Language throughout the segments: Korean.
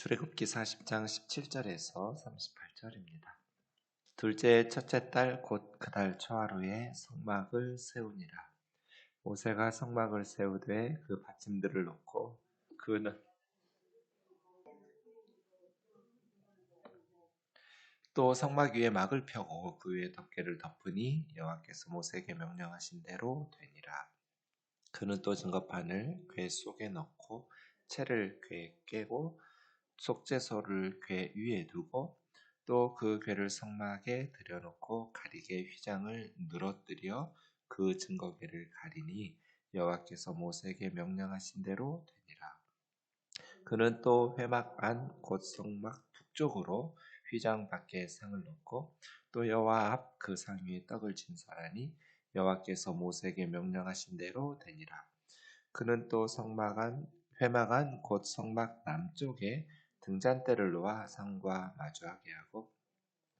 출애굽기 40장 17절에서 38절입니다. 둘째 첫째 달 곧 그 달 초하루에 성막을 세우니라. 모세가 성막을 세우되 그 받침들을 놓고 그는 또 성막 위에 막을 펴고 그 위에 덮개를 덮으니 여호와께서 모세에게 명령하신 대로 되니라. 그는 또 증거판을 궤 속에 넣고 채를 궤에 깨고 속죄소를 궤 위에 두고 또 그 궤를 성막에 들여놓고 가리개 휘장을 늘어뜨려 그 증거궤를 가리니 여호와께서 모세에게 명령하신 대로 되니라. 그는 또 회막 안 곧 성막 북쪽으로 휘장 밖에 상을 놓고 또 여호와 앞 그 상 위에 떡을 진설하니 여호와께서 모세에게 명령하신 대로 되니라. 그는 또 회막 안 곧 성막 남쪽에 등잔대를 놓아 상과 마주하게 하고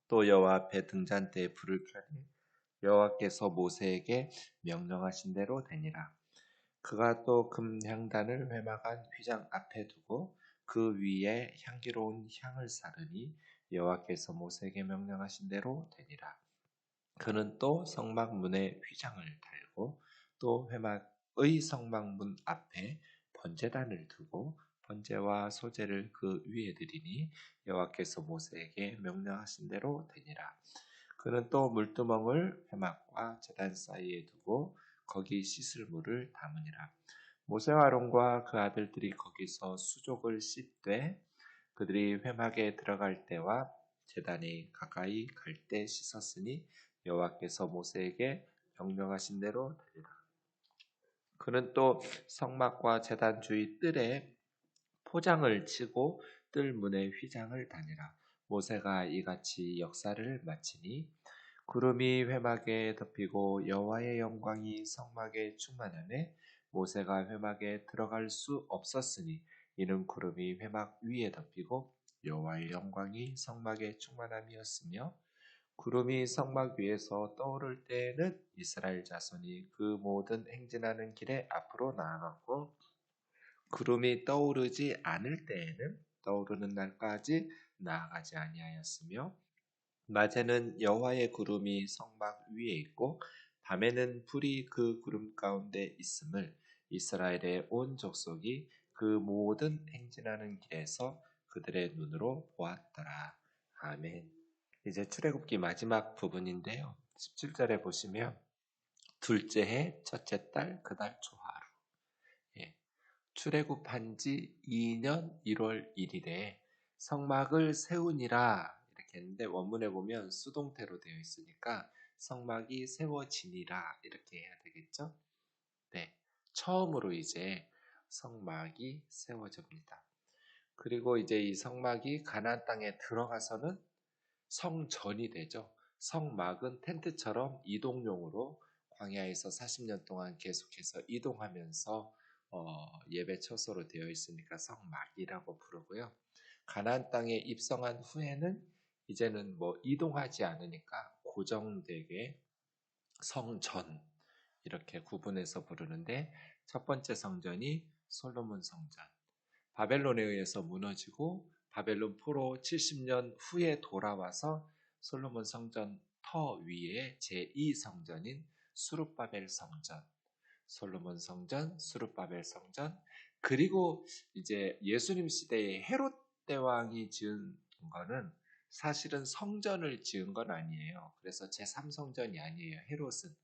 또 여호와 앞에 등잔대에 불을 켜니 여호와께서 모세에게 명령하신 대로 되니라. 그가 또 금향단을 회막 안 휘장 앞에 두고 그 위에 향기로운 향을 사르니 여호와께서 모세에게 명령하신 대로 되니라. 그는 또 성막 문에 휘장을 달고 또 회막의 성막문 앞에 번제단을 두고 번제와 소제를 그 위에 드리니 여호와께서 모세에게 명령하신 대로 되니라. 그는 또 물두멍을 회막과 제단 사이에 두고 거기 씻을 물을 담으니라. 모세와 아론과 그 아들들이 거기서 수족을 씻되 그들이 회막에 들어갈 때와 제단에 가까이 갈 때 씻었으니 여호와께서 모세에게 명령하신 대로 되리라. 그는 또 성막과 제단 주위 뜰에 포장을 치고 뜰 문에 휘장을 다니라. 모세가 이같이 역사를 마치니 구름이 회막에 덮이고 여호와의 영광이 성막에 충만하매 모세가 회막에 들어갈 수 없었으니 이는 구름이 회막 위에 덮이고 여호와의 영광이 성막에 충만함이었으며 구름이 성막 위에서 떠오를 때에는 이스라엘 자손이 그 모든 행진하는 길에 앞으로 나아갔고 구름이 떠오르지 않을 때에는 떠오르는 날까지 나아가지 아니하였으며 낮에는 여호와의 구름이 성막 위에 있고 밤에는 불이 그 구름 가운데 있음을 이스라엘의 온 족속이 그 모든 행진하는 길에서 그들의 눈으로 보았더라. 아멘. 이제 출애굽기 마지막 부분인데요. 17절에 보시면 둘째 해 첫째 달 그 달 초하루. 예. 출애굽한 지 2년 1월 1일에 성막을 세우니라 이렇게 했는데 원문에 보면 수동태로 되어 있으니까 성막이 세워지니라 이렇게 해야 되겠죠? 네. 처음으로 이제 성막이 세워집니다. 그리고 이제 이 성막이 가나안 땅에 들어가서는 성전이 되죠. 성막은 텐트처럼 이동용으로 광야에서 40년 동안 계속해서 이동하면서 예배 처소로 되어 있으니까 성막이라고 부르고요. 가나안 땅에 입성한 후에는 이제는 뭐 이동하지 않으니까 고정되게 성전 이렇게 구분해서 부르는데 첫 번째 성전이 솔로몬 성전. 바벨론에 의해서 무너지고 바벨론 포로 70년 후에 돌아와서 솔로몬 성전 터 위에 제2성전인 수룹바벨 성전, 솔로몬 성전, 수룹바벨 성전, 그리고 이제 예수님 시대에 헤롯 대왕이 지은 거는 사실은 성전을 지은 건 아니에요. 그래서 제3성전이 아니에요. 헤롯은.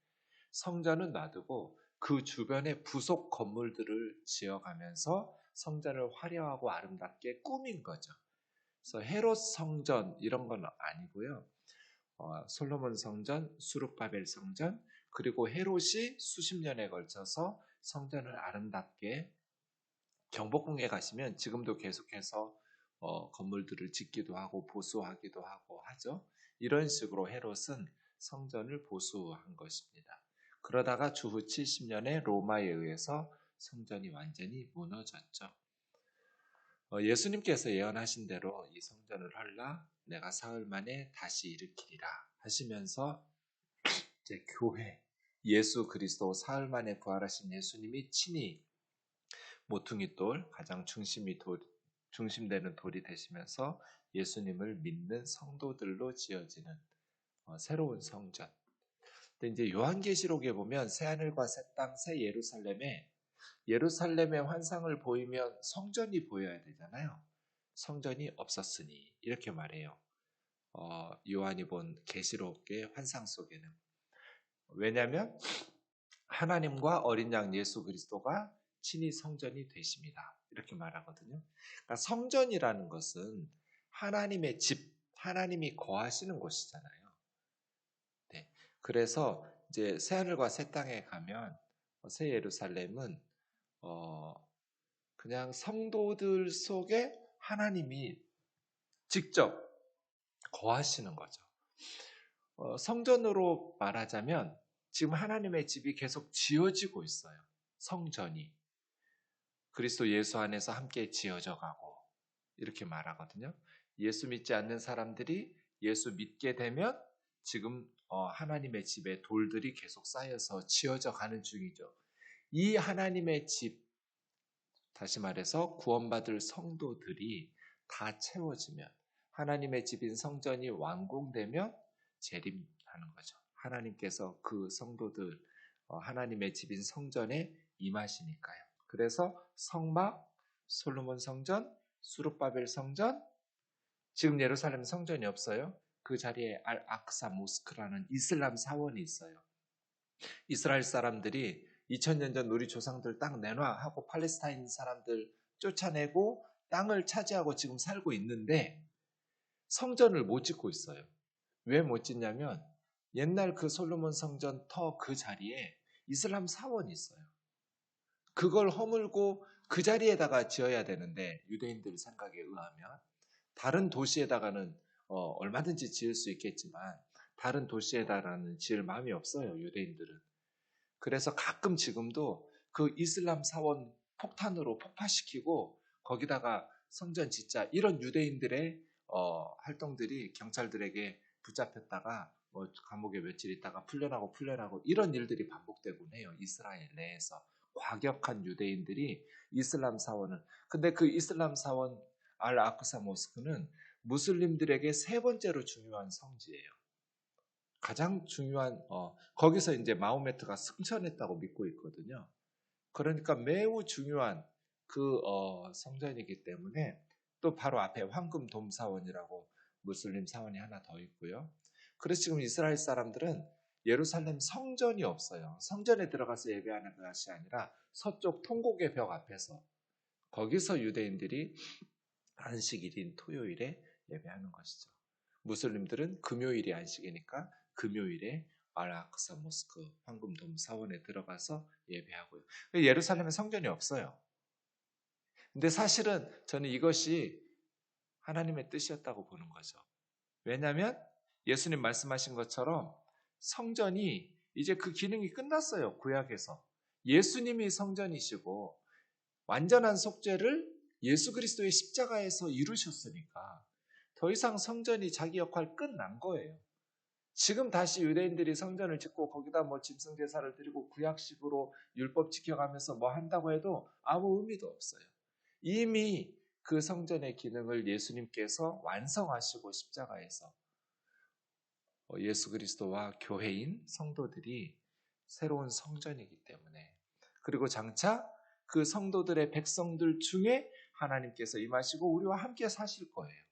성전은 놔두고 그 주변에 부속 건물들을 지어가면서 성전을 화려하고 아름답게 꾸민 거죠. 그래서 헤롯 성전 이런 건 아니고요. 솔로몬 성전, 수룹바벨 성전, 그리고 헤롯이 수십 년에 걸쳐서 성전을 아름답게 경복궁에 가시면 지금도 계속해서 건물들을 짓기도 하고 보수하기도 하고 하죠. 이런 식으로 헤롯은 성전을 보수한 것입니다. 그러다가 주후 70년에 로마에 의해서 성전이 완전히 무너졌죠. 예수님께서 예언하신 대로 이 성전을 헐라 내가 사흘 만에 다시 일으키리라 하시면서 이제 교회 예수 그리스도 사흘 만에 부활하신 예수님이 친히 모퉁이 돌 가장 중심이 중심되는 돌이 되시면서 예수님을 믿는 성도들로 지어지는 새로운 성전. 근데 이제 요한계시록에 보면 새 하늘과 새 땅, 새 예루살렘의 환상을 보이면 성전이 보여야 되잖아요. 성전이 없었으니 이렇게 말해요. 요한이 본 계시록의 환상 속에는. 왜냐하면 하나님과 어린 양 예수 그리스도가 친히 성전이 되십니다. 이렇게 말하거든요. 그러니까 성전이라는 것은 하나님의 집, 하나님이 거하시는 곳이잖아요. 네. 그래서 이제 새 하늘과 새 땅에 가면 새 예루살렘은 그냥 성도들 속에 하나님이 직접 거하시는 거죠. 성전으로 말하자면 지금 하나님의 집이 계속 지어지고 있어요. 성전이. 그리스도 예수 안에서 함께 지어져 가고 이렇게 말하거든요. 예수 믿지 않는 사람들이 예수 믿게 되면 지금 하나님의 집에 돌들이 계속 쌓여서 지어져 가는 중이죠. 이 하나님의 집, 다시 말해서 구원받을 성도들이 다 채워지면 하나님의 집인 성전이 완공되면 재림하는 거죠. 하나님께서 그 성도들, 하나님의 집인 성전에 임하시니까요. 그래서 성막, 솔로몬 성전, 수룹바벨 성전, 지금 예루살렘 성전이 없어요. 그 자리에 알 아크사 모스크라는 이슬람 사원이 있어요. 이스라엘 사람들이 2000년 전 우리 조상들 땅 내놔 하고 팔레스타인 사람들 쫓아내고 땅을 차지하고 지금 살고 있는데 성전을 못 짓고 있어요. 왜 못 짓냐면 옛날 그 솔로몬 성전 터 그 자리에 이슬람 사원이 있어요. 그걸 허물고 그 자리에다가 지어야 되는데 유대인들 생각에 의하면 다른 도시에다가는 얼마든지 지을 수 있겠지만 다른 도시에다가는 지을 마음이 없어요. 유대인들은. 그래서 가끔 지금도 그 이슬람 사원 폭탄으로 폭파시키고 거기다가 성전 짓자 이런 유대인들의 활동들이 경찰들에게 붙잡혔다가 감옥에 며칠 있다가 풀려나고 이런 일들이 반복되곤 해요. 이스라엘 내에서 과격한 유대인들이 이슬람 사원을. 근데 그 이슬람 사원 알 아크사 모스크는 무슬림들에게 세 번째로 중요한 성지예요. 가장 중요한 거기서 이제 마호메트가 승천했다고 믿고 있거든요. 그러니까 매우 중요한 그 성전이기 때문에 또 바로 앞에 황금 돔 사원이라고 무슬림 사원이 하나 더 있고요. 그래서 지금 이스라엘 사람들은 예루살렘 성전이 없어요. 성전에 들어가서 예배하는 것이 아니라 서쪽 통곡의 벽 앞에서 거기서 유대인들이 안식일인 토요일에 예배하는 것이죠. 무슬림들은 금요일이 안식이니까 금요일에 알아크사 모스크 황금돔 사원에 들어가서 예배하고요. 예루살렘에 성전이 없어요. 근데 사실은 저는 이것이 하나님의 뜻이었다고 보는 거죠. 왜냐하면 예수님 말씀하신 것처럼 성전이 이제 그 기능이 끝났어요. 구약에서. 예수님이 성전이시고 완전한 속죄를 예수 그리스도의 십자가에서 이루셨으니까 더 이상 성전이 자기 역할 끝난 거예요. 지금 다시 유대인들이 성전을 짓고 거기다 짐승 제사를 드리고 구약식으로 율법 지켜가면서 한다고 해도 아무 의미도 없어요. 이미 그 성전의 기능을 예수님께서 완성하시고 십자가에서 예수 그리스도와 교회인 성도들이 새로운 성전이기 때문에 그리고 장차 그 성도들의 백성들 중에 하나님께서 임하시고 우리와 함께 사실 거예요.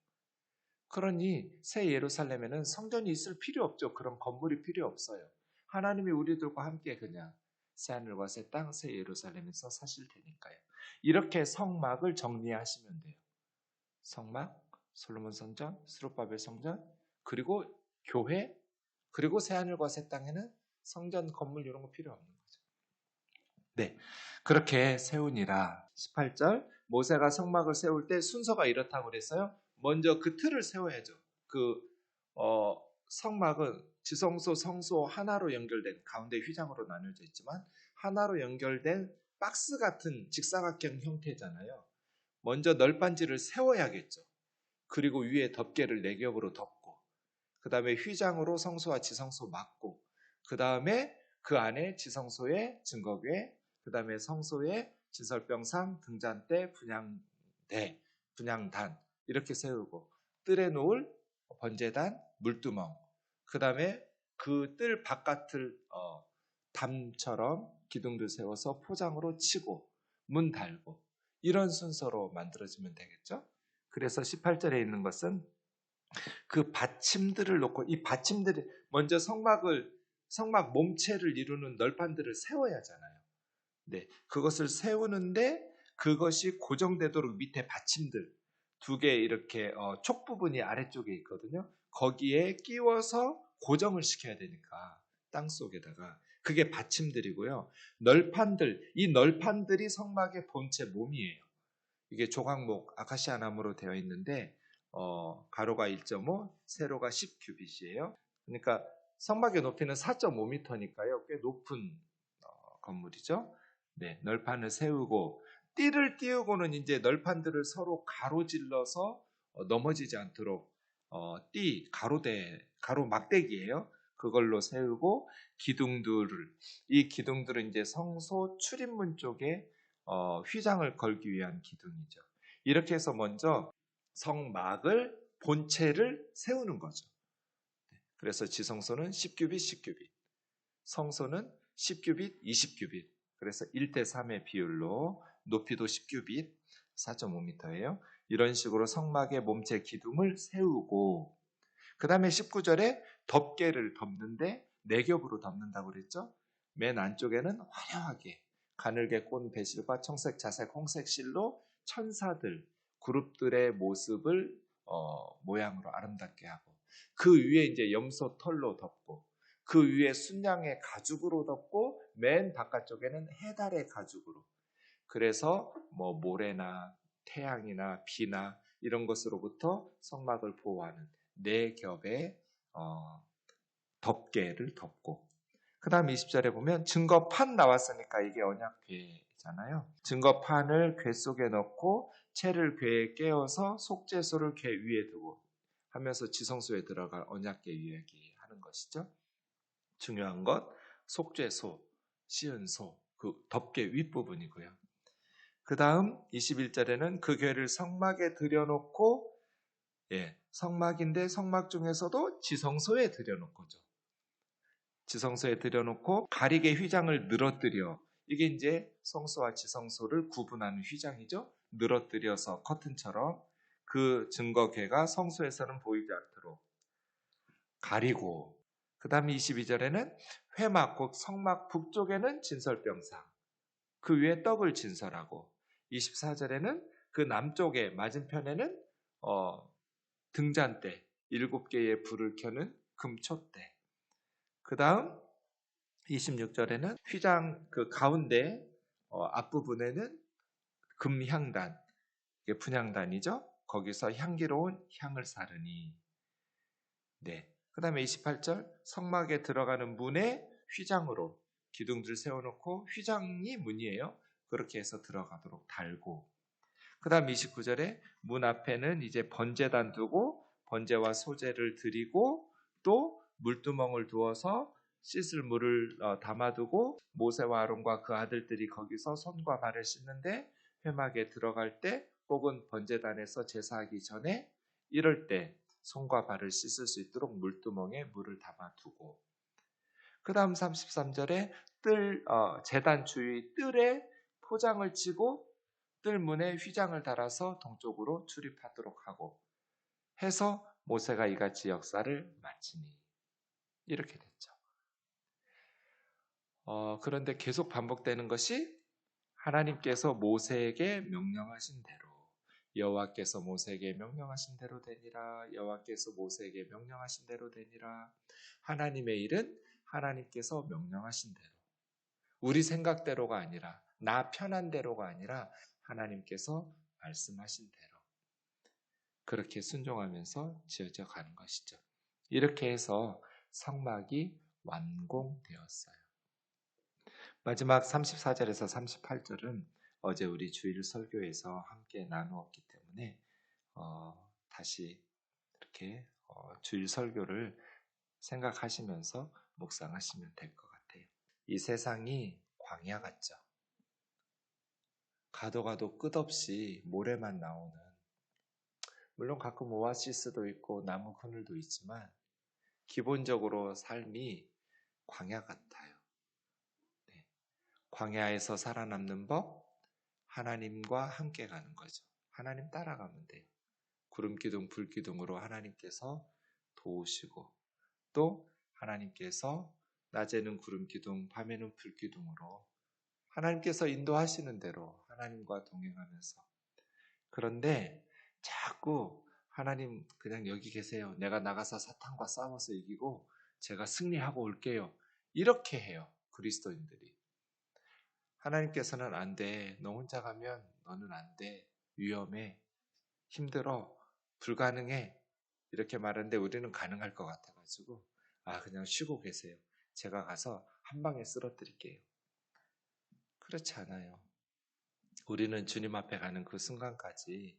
그러니 새 예루살렘에는 성전이 있을 필요 없죠. 그런 건물이 필요 없어요. 하나님이 우리들과 함께 그냥 새 하늘과 새 땅, 새 예루살렘에서 사실 테니까요. 이렇게 성막을 정리하시면 돼요. 성막, 솔로몬 성전, 스룹바벨 성전, 그리고 교회, 그리고 새 하늘과 새 땅에는 성전 건물 이런 거 필요 없는 거죠. 네, 그렇게 세우니라. 18절 모세가 성막을 세울 때 순서가 이렇다고 그랬어요. 먼저 그 틀을 세워야죠. 성막은 지성소, 성소 하나로 연결된 가운데 휘장으로 나뉘어져 있지만 하나로 연결된 박스 같은 직사각형 형태잖아요. 먼저 널빤지를 세워야겠죠. 그리고 위에 덮개를 4겹으로 덮고 그 다음에 휘장으로 성소와 지성소 막고 그 다음에 그 안에 지성소에 증거궤 그 다음에 성소에 진설병상, 등잔대, 분향대 분향단 이렇게 세우고 뜰에 놓을 번제단, 물두멍, 그 다음에 그 뜰 바깥을 담처럼 기둥들 세워서 포장으로 치고 문 달고 이런 순서로 만들어지면 되겠죠. 그래서 18절에 있는 것은 그 받침들을 놓고 이 받침들이 먼저 성막 몸체를 이루는 널판들을 세워야 하잖아요. 네, 그것을 세우는데 그것이 고정되도록 밑에 받침들 두 개 이렇게 촉 부분이 아래쪽에 있거든요. 거기에 끼워서 고정을 시켜야 되니까 땅 속에다가 그게 받침들이고요. 이 널판들이 성막의 본체 몸이에요. 이게 조각목 아카시아 나무로 되어 있는데 가로가 1.5, 세로가 10규빗이에요. 그러니까 성막의 높이는 4.5m니까요. 꽤 높은 건물이죠. 네, 널판을 세우고 띠를 띄우고는 이제 널판들을 서로 가로질러서 넘어지지 않도록 가로 막대기예요. 그걸로 세우고 이 기둥들은 이제 성소 출입문 쪽에 휘장을 걸기 위한 기둥이죠. 이렇게 해서 먼저 성막을 본체를 세우는 거죠. 그래서 지성소는 10규빗, 10규빗, 성소는 10규빗, 20규빗. 그래서 1대3의 비율로 높이도 10규빗, 4.5m예요. 이런 식으로 성막의 몸체 기둥을 세우고 그 다음에 19절에 덮개를 덮는데 4겹으로 덮는다고 그랬죠. 맨 안쪽에는 화려하게 가늘게 꼰 배실과 청색, 자색, 홍색 실로 천사들, 그룹들의 모습을 모양으로 아름답게 하고 그 위에 이제 염소 털로 덮고 그 위에 순양의 가죽으로 덮고 맨 바깥쪽에는 해달의 가죽으로 그래서 뭐 모래나 태양이나 비나 이런 것으로부터 성막을 보호하는 4겹의 덮개를 덮고 그 다음 20절에 보면 증거판 나왔으니까 이게 언약궤잖아요. 증거판을 궤 속에 넣고 채를 궤에 깨어서 속죄소를 궤 위에 두고 하면서 지성소에 들어갈 언약궤 이야기하는 것이죠. 중요한 것 속죄소, 시은소, 그 덮개 윗부분이고요. 그 다음 21절에는 그 궤를 성막에 들여놓고 성막인데 성막 중에서도 지성소에 들여놓고죠. 지성소에 들여놓고 가리개 휘장을 늘어뜨려 이게 이제 성소와 지성소를 구분하는 휘장이죠. 늘어뜨려서 커튼처럼 그 증거궤가 성소에서는 보이지 않도록 가리고 그 다음에 22절에는 회막 곧 성막 북쪽에는 진설병상 그 위에 떡을 진설하고 24절에는 그 남쪽에 맞은편에는 등잔대 7개의 불을 켜는 금촛대 그 다음 26절에는 휘장 그 가운데 앞부분에는 금향단 이게 분향단이죠. 거기서 향기로운 향을 사르니 네. 그 다음에 28절 성막에 들어가는 문에 휘장으로 기둥들 세워놓고 휘장이 문이에요. 그렇게 해서 들어가도록 달고 그 다음 29절에 문 앞에는 이제 번제단 두고 번제와 소제를 드리고 또 물두멍을 두어서 씻을 물을 담아두고 모세와 아론과 그 아들들이 거기서 손과 발을 씻는데 회막에 들어갈 때 혹은 번제단에서 제사하기 전에 이럴 때 손과 발을 씻을 수 있도록 물두멍에 물을 담아두고 그 다음 33절에 제단 주위 뜰에 포장을 치고 뜰 문에 휘장을 달아서 동쪽으로 출입하도록 하고 해서 모세가 이같이 역사를 마치니 이렇게 됐죠. 그런데 계속 반복되는 것이 하나님께서 모세에게 명령하신 대로 여호와께서 모세에게 명령하신 대로 되니라 여호와께서 모세에게 명령하신 대로 되니라 하나님의 일은 하나님께서 명령하신 대로 우리 생각대로가 아니라 나 편한 대로가 아니라 하나님께서 말씀하신 대로 그렇게 순종하면서 지어져 가는 것이죠. 이렇게 해서 성막이 완공되었어요. 마지막 34절에서 38절은 어제 우리 주일 설교에서 함께 나누었기 때문에 다시 이렇게 주일 설교를 생각하시면서 묵상하시면 될 것 같아요. 이 세상이 광야 같죠. 가도 가도 끝없이 모래만 나오는 물론 가끔 오아시스도 있고 나무 그늘도 있지만 기본적으로 삶이 광야 같아요. 네. 광야에서 살아남는 법, 하나님과 함께 가는 거죠. 하나님 따라가면 돼요. 구름기둥, 불기둥으로 하나님께서 도우시고 또 하나님께서 낮에는 구름기둥, 밤에는 불기둥으로 하나님께서 인도하시는 대로 하나님과 동행하면서 그런데 자꾸 하나님 그냥 여기 계세요. 내가 나가서 사탄과 싸워서 이기고 제가 승리하고 올게요. 이렇게 해요. 그리스도인들이. 하나님께서는 안 돼. 너 혼자 가면 너는 안 돼. 위험해. 힘들어. 불가능해. 이렇게 말하는데 우리는 가능할 것 같아가지고 그냥 쉬고 계세요. 제가 가서 한 방에 쓰러뜨릴게요. 그렇지 않아요. 우리는 주님 앞에 가는 그 순간까지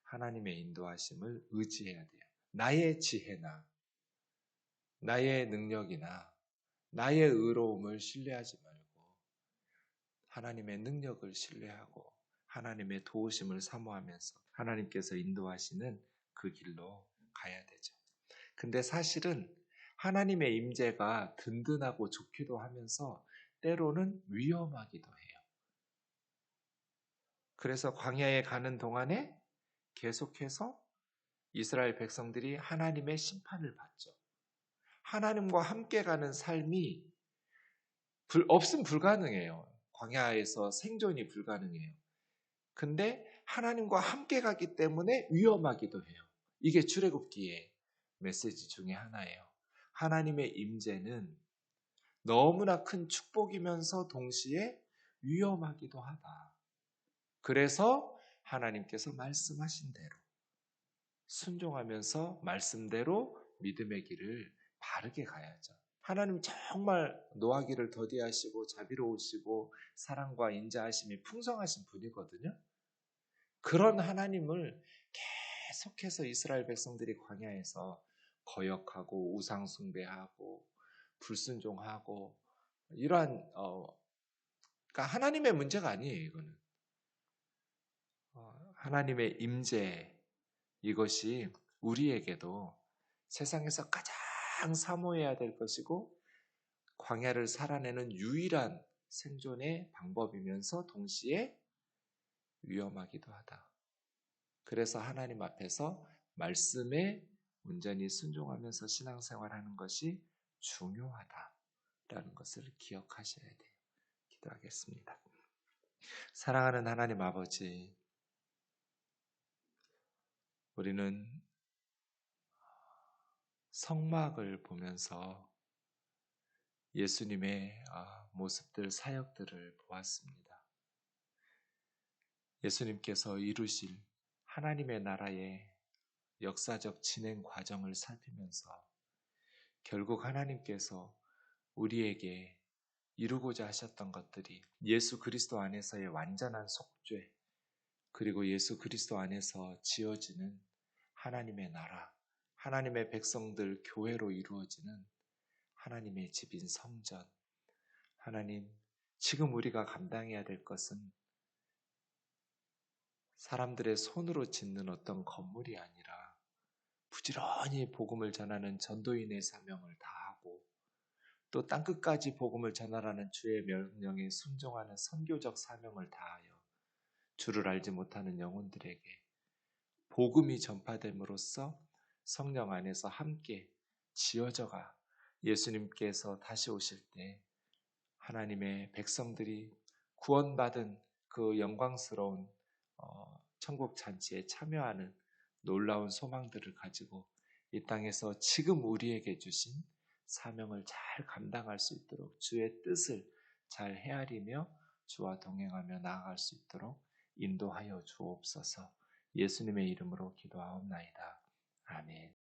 하나님의 인도하심을 의지해야 돼요. 나의 지혜나 나의 능력이나 나의 의로움을 신뢰하지 말고 하나님의 능력을 신뢰하고 하나님의 도우심을 사모하면서 하나님께서 인도하시는 그 길로 가야 되죠. 근데 사실은 하나님의 임재가 든든하고 좋기도 하면서 때로는 위험하기도 해요. 그래서 광야에 가는 동안에 계속해서 이스라엘 백성들이 하나님의 심판을 받죠. 하나님과 함께 가는 삶이 없으면 불가능해요. 광야에서 생존이 불가능해요. 근데 하나님과 함께 가기 때문에 위험하기도 해요. 이게 출애굽기의 메시지 중에 하나예요. 하나님의 임재는 너무나 큰 축복이면서 동시에 위험하기도 하다. 그래서 하나님께서 말씀하신 대로 순종하면서 말씀대로 믿음의 길을 바르게 가야죠. 하나님 정말 노하기를 더디하시고 자비로우시고 사랑과 인자하심이 풍성하신 분이거든요. 그런 하나님을 계속해서 이스라엘 백성들이 광야에서 거역하고 우상 숭배하고 불순종하고 이러한 그러니까 하나님의 문제가 아니에요. 이거는 하나님의 임재 이것이 우리에게도 세상에서 가장 사모해야 될 것이고 광야를 살아내는 유일한 생존의 방법이면서 동시에 위험하기도 하다. 그래서 하나님 앞에서 말씀에 온전히 순종하면서 신앙생활하는 것이 중요하다라는 것을 기억하셔야 돼요. 기도하겠습니다. 사랑하는 하나님 아버지, 우리는 성막을 보면서 예수님의 모습들, 사역들을 보았습니다. 예수님께서 이루실 하나님의 나라의 역사적 진행 과정을 살피면서 결국 하나님께서 우리에게 이루고자 하셨던 것들이 예수 그리스도 안에서의 완전한 속죄, 그리고 예수 그리스도 안에서 지어지는 하나님의 나라, 하나님의 백성들 교회로 이루어지는 하나님의 집인 성전. 하나님, 지금 우리가 감당해야 될 것은 사람들의 손으로 짓는 어떤 건물이 아니라 부지런히 복음을 전하는 전도인의 사명을 다하고 또 땅끝까지 복음을 전하라는 주의 명령에 순종하는 선교적 사명을 다하여 주를 알지 못하는 영혼들에게 복음이 전파됨으로써 성령 안에서 함께 지어져가 예수님께서 다시 오실 때 하나님의 백성들이 구원받은 그 영광스러운 천국 잔치에 참여하는 놀라운 소망들을 가지고 이 땅에서 지금 우리에게 주신 사명을 잘 감당할 수 있도록 주의 뜻을 잘 헤아리며 주와 동행하며 나아갈 수 있도록 인도하여 주옵소서. 예수님의 이름으로 기도하옵나이다. 아멘.